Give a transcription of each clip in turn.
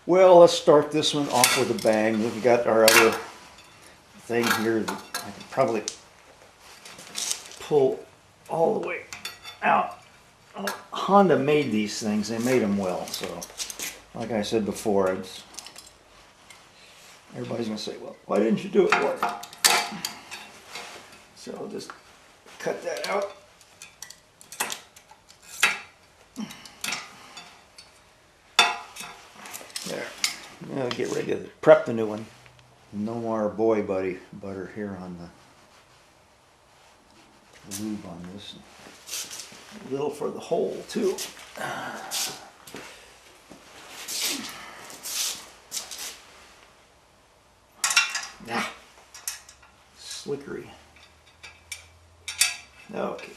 Well, let's start this one off with a bang. We've got our other thing here that I can probably pull all the way out. Honda made these things. They made them well. So, like I said before, everybody's going to say, well, why didn't you do it more? So I'll just cut that out. There. Now get ready to prep the new one. No more boy buddy butter here on the lube on this. A little for the hole too. Yeah. Slickery. Okay.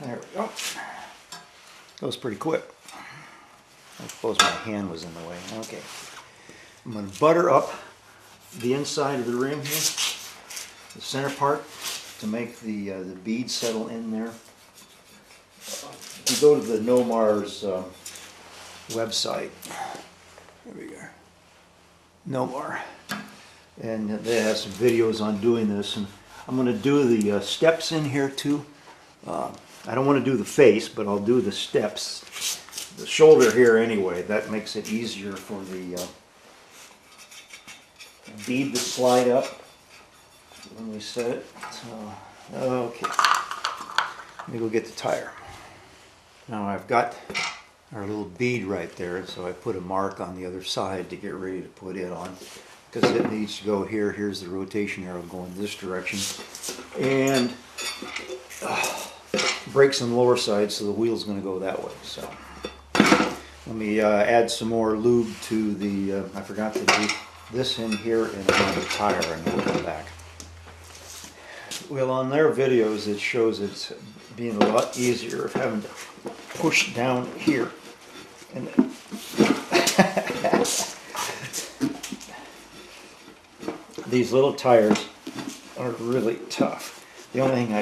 There we go. That was pretty quick. I suppose my hand was in the way. Okay. I'm going to butter up the inside of the rim here, the center part, to make the bead settle in there. You go to the Nomar's website. There we go. Nomar. And they have some videos on doing this. And I'm going to do the steps in here too. I don't want to do the face, but I'll do the steps. The shoulder here anyway. That makes it easier for the bead to slide up when we set it. So, okay. Let me go get the tire. Now I've got our little bead right there, so I put a mark on the other side to get ready to put it on, because it needs to go here. Here's the rotation arrow going this direction, and brakes on the lower side, so the wheel's going to go that way. So let me add some more lube to the, I forgot to do this in here and on the tire, and we'll come back. Well, on their videos it shows it's being a lot easier of having to push down here. And these little tires are really tough. The only thing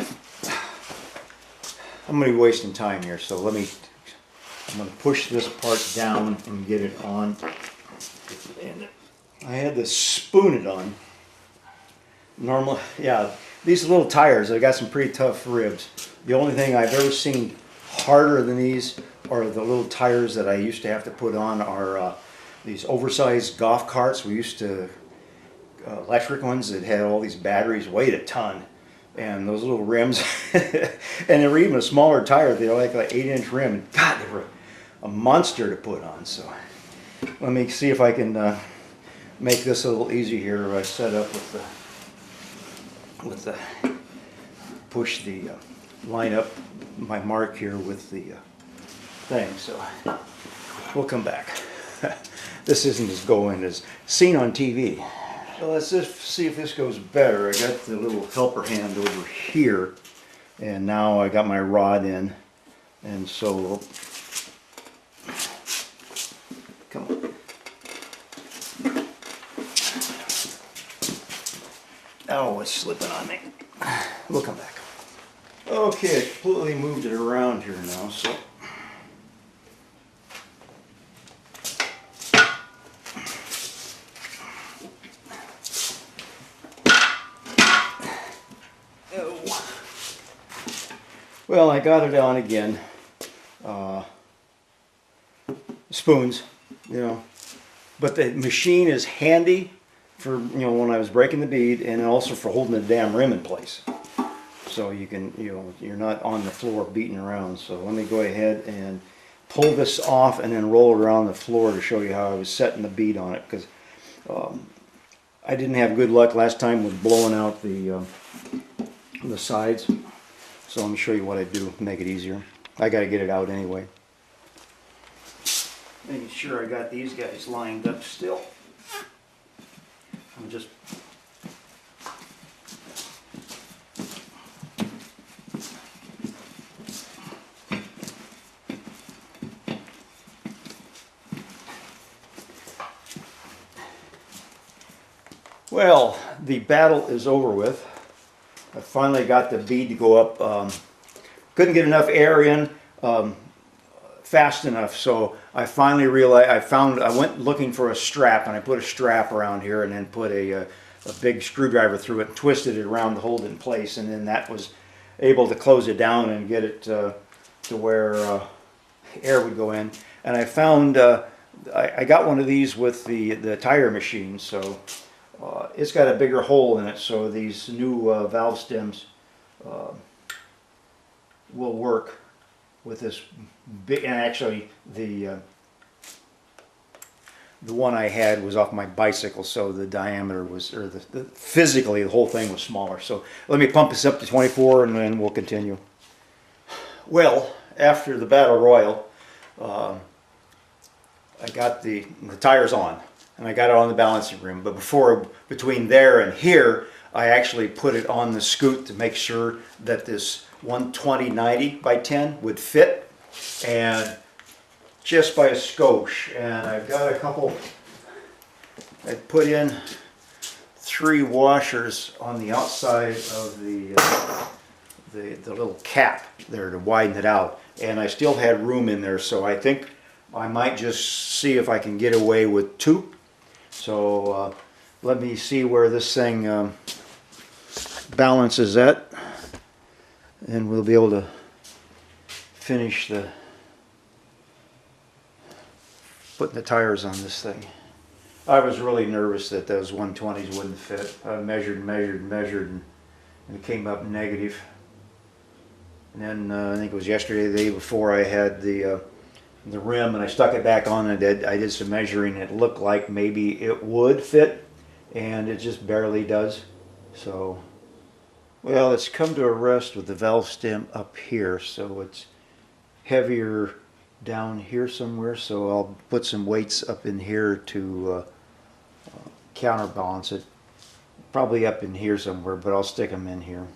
I'm going to be wasting time here, so I'm going to push this part down and get it on. And I had to spoon it on. Normal, yeah, these little tires, they got some pretty tough ribs. The only thing I've ever seen harder than these are the little tires that I used to have to put on our these oversized golf carts. We used to, electric ones that had all these batteries, weighed a ton. And those little rims, and they were even a smaller tire. They were like an 8-inch rim. And God, they were a monster to put on. So let me see if I can make this a little easier here. I set up with the push the line up my mark here with the thing. So we'll come back. This isn't as going as seen on TV. So let's just see if this goes better. I got the little helper hand over here, and now I got my rod in, and so come on. Oh, it's slipping on me. We'll come back. Okay, I completely moved it around here now, so. Well, I got it on again. Spoons, you know, but the machine is handy for, you know, when I was breaking the bead, and also for holding the damn rim in place. So you can, you know, you're not on the floor beating around. So let me go ahead and pull this off and then roll it around the floor to show you how I was setting the bead on it, because I didn't have good luck last time with blowing out the sides. So let me show you what I do to make it easier. I got to get it out anyway. Making sure I got these guys lined up still. I'm just well, the battle is over with. I finally got the bead to go up couldn't get enough air in fast enough. So I finally realized, I went looking for a strap, and I put a strap around here and then put a big screwdriver through it and twisted it around to hold it in place, and then that was able to close it down and get it to where air would go in. And I found, I got one of these with the tire machine, so it's got a bigger hole in it, so these new valve stems will work with this big. And actually the one I had was off my bicycle, so the diameter was, or physically the whole thing was smaller. So let me pump this up to 24 and then we'll continue. Well, after the battle royal, I got the tires on, and I got it on the balancing rim. But between there and here, I actually put it on the scoot to make sure that this 120/90 by 10 would fit, and just by a skosh. And I've got a couple, I put in 3 washers on the outside of the little cap there to widen it out, and I still had room in there, so I think I might just see if I can get away with 2. So let me see where this thing balances at, and we'll be able to finish putting the tires on this thing. I was really nervous that those 120s wouldn't fit. I measured, and it came up negative. And then I think it was yesterday, the day before, I had the rim, and I stuck it back on, and I did some measuring. It looked like maybe it would fit, and it just barely does. So, well, it's come to a rest with the valve stem up here, so it's heavier down here somewhere. So I'll put some weights up in here to counterbalance it. Probably up in here somewhere, but I'll stick them in here.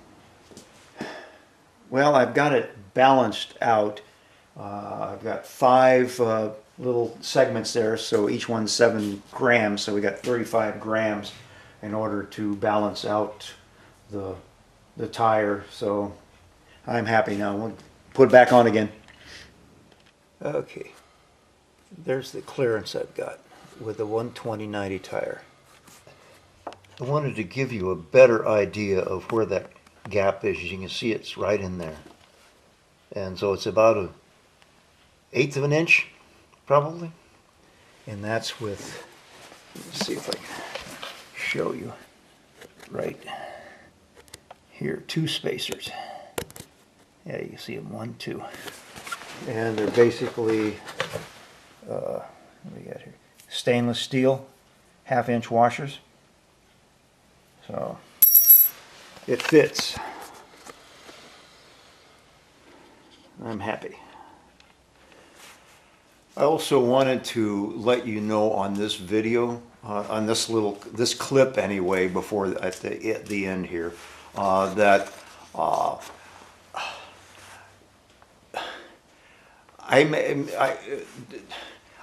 Well, I've got it balanced out. I've got 5 little segments there, so each one's 7 grams, so we got 35 grams in order to balance out the tire. So I'm happy now. We'll put it back on again. Okay, there's the clearance I've got with the 120/90 tire. I wanted to give you a better idea of where that gap is. As you can see, it's right in there, and so it's about 1/8 of an inch probably, and that's with, let's see if I can show you, right here, 2 spacers. Yeah, you can see them, 1, 2, and they're basically what do we got here, stainless steel 1/2 inch washers, so it fits. I'm happy. I also wanted to let you know on this video, on this clip anyway, before at the end here, that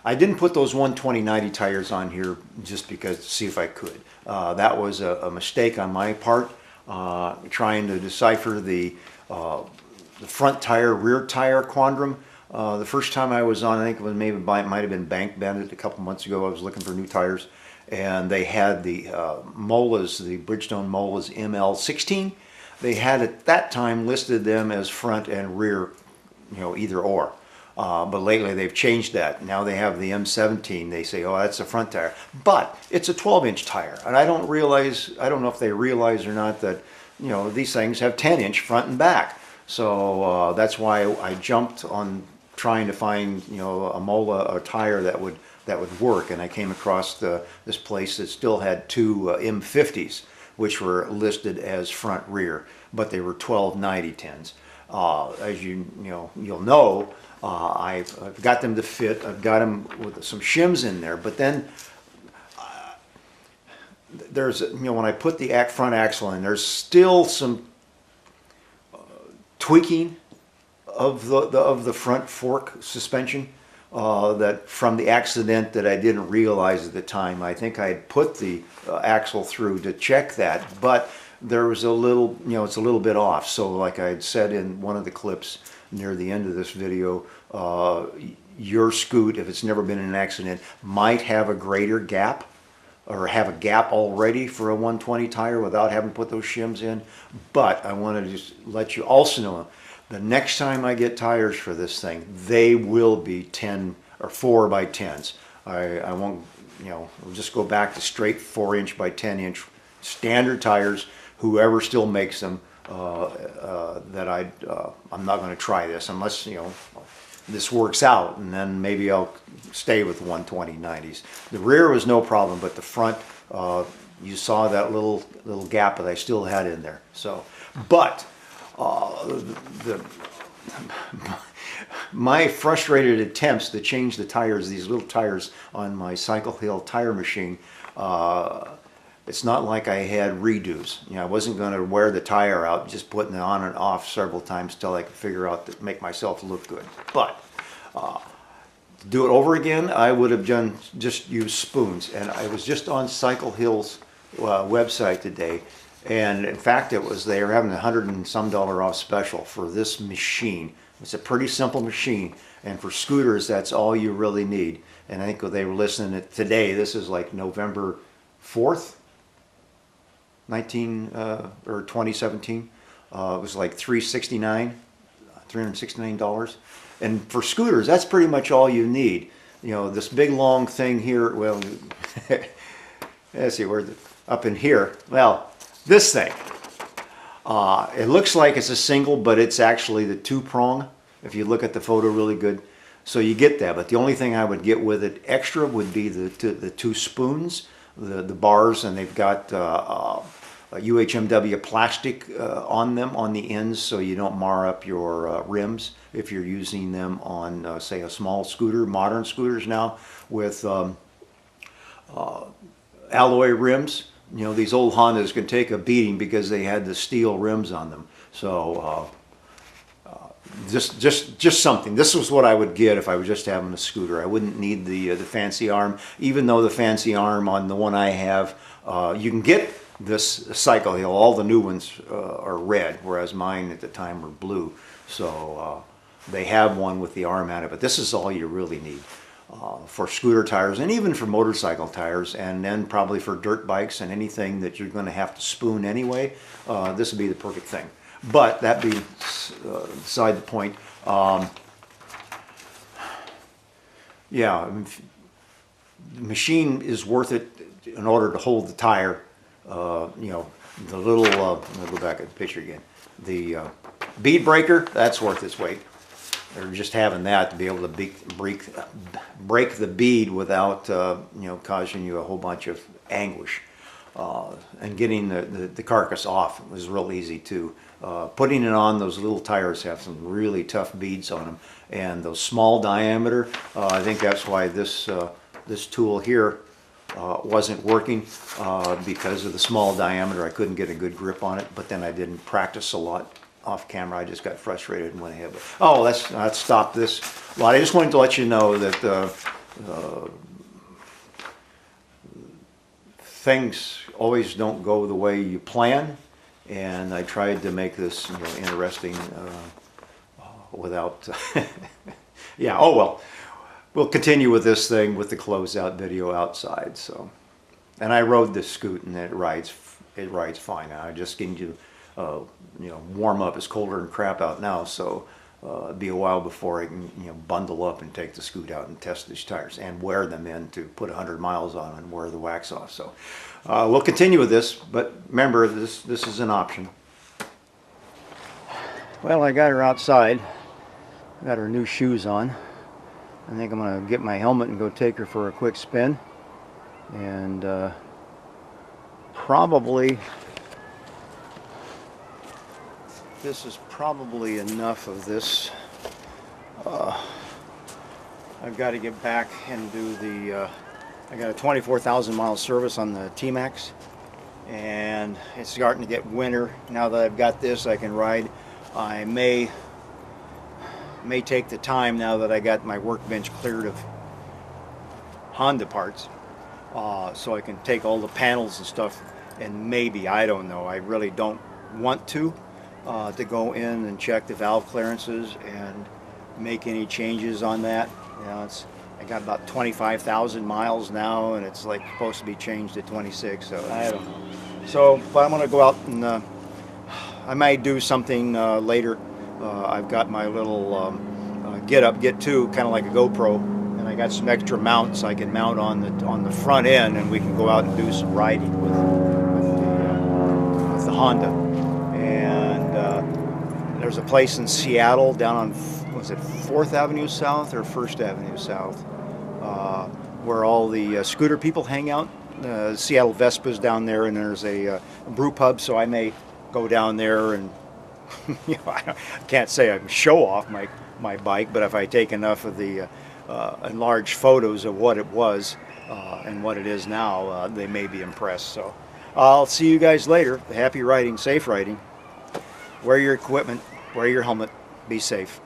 I didn't put those 120/90 tires on here just because, to see if I could. That was a mistake on my part, trying to decipher the front tire, rear tire quandrum. The first time I was on, I think it was maybe might have been Bank Bendit a couple months ago. I was looking for new tires, and they had the Molas, the Bridgestone Molas ML16. They had at that time listed them as front and rear, either or. But lately they've changed that. Now they have the M17. They say, oh, that's a front tire. But it's a 12-inch tire. And I don't know if they realize or not that, these things have 10-inch front and back. So that's why I jumped on trying to find, a Mola, a tire that would work. And I came across this place that still had 2 M50s, which were listed as front rear, but they were 12/90/10s. As you'll know, I've got them to fit. I've got them with some shims in there, but then there's, when I put the front axle in, there's still some tweaking of the front fork suspension that from the accident that I didn't realize at the time. I think I had put the axle through to check that, but there was a little, it's a little bit off. So like I had said in one of the clips near the end of this video, your scoot, if it's never been in an accident, might have a greater gap, or have a gap already for a 120 tire without having to put those shims in. But I want to just let you also know, the next time I get tires for this thing, they will be 10 or 4 by 10s. I won't, we'll just go back to straight 4-inch by 10-inch standard tires, whoever still makes them. That I'm not going to try this unless, this works out, and then maybe I'll stay with 120 90s. The rear was no problem, but the front, you saw that little gap that I still had in there. So, but my frustrated attempts to change the tires, these little tires on my Cycle Hill tire machine, it's not like I had redos. I wasn't going to wear the tire out, just putting it on and off several times till I could figure out to make myself look good. But to do it over again, I would have just used spoons. And I was just on Cycle Hill's website today, and in fact, they were having $100 and some off special for this machine. It's a pretty simple machine, and for scooters, that's all you really need. And I think they were listening to today. This is like November 4th. 2017. It was like $369, and for scooters, that's pretty much all you need. This big long thing here. Well, let's see, where up in here. Well, this thing. It looks like it's a single, but it's actually the 2-prong. If you look at the photo really good, so you get that. But the only thing I would get with it extra would be the 2 spoons. The bars, and they've got UHMW plastic on them on the ends, so you don't mar up your rims if you're using them on say a small scooter. Modern scooters now with alloy rims, these old Hondas can take a beating because they had the steel rims on them. So just something. This was what I would get if I was just having a scooter. I wouldn't need the fancy arm, even though the fancy arm on the one I have, you can get this Cycle Hill. All the new ones are red, whereas mine at the time were blue. So they have one with the arm at it, but this is all you really need for scooter tires, and even for motorcycle tires, and then probably for dirt bikes and anything that you're going to have to spoon anyway. This would be the perfect thing. But that being beside the point, yeah, the machine is worth it in order to hold the tire. The little, I'll go back at the picture again. The bead breaker, that's worth its weight. Or just having that to be able to break the bead without, causing you a whole bunch of anguish. And getting the carcass off was real easy too. Putting it on, those little tires have some really tough beads on them, and those small diameter, I think that's why this tool here wasn't working, because of the small diameter. I couldn't get a good grip on it, but then I didn't practice a lot off camera. I just got frustrated and went ahead. Oh, let's stop this lot. I just wanted to let you know that things always don't go the way you plan, and I tried to make this interesting without yeah, oh well, we'll continue with this thing with the closeout video outside. So, and I rode this scoot and it rides fine. I just need to warm up. It's colder than crap out now, so it'll be a while before I can bundle up and take the scoot out and test these tires and wear them in to put 100 miles on and wear the wax off. So we'll continue with this, but remember, this is an option. Well, I got her outside. Got her new shoes on. I think I'm going to get my helmet and go take her for a quick spin. And probably, this is probably enough of this. I've got to get back and do the, I got a 24,000 mile service on the T-Max, and it's starting to get winter. Now that I've got this, I can ride. I may take the time, now that I got my workbench cleared of Honda parts, so I can take all the panels and stuff and maybe, I don't know, I really don't want to go in and check the valve clearances and make any changes on that. You know, I got about 25,000 miles now, and it's like supposed to be changed at 26, so I don't know. So, but I'm going to go out and I might do something later. I've got my little get up, get to, kind of like a GoPro, and I got some extra mounts I can mount on the front end, and we can go out and do some riding with the Honda. And there's a place in Seattle down on, was it 4th Avenue South or 1st Avenue South, where all the scooter people hang out. Seattle Vespa's down there, and there's a brew pub, so I may go down there and you know, I can't say I can show off my bike, but if I take enough of the enlarged photos of what it was and what it is now, they may be impressed. So I'll see you guys later. Happy riding, safe riding. Wear your equipment, wear your helmet, be safe.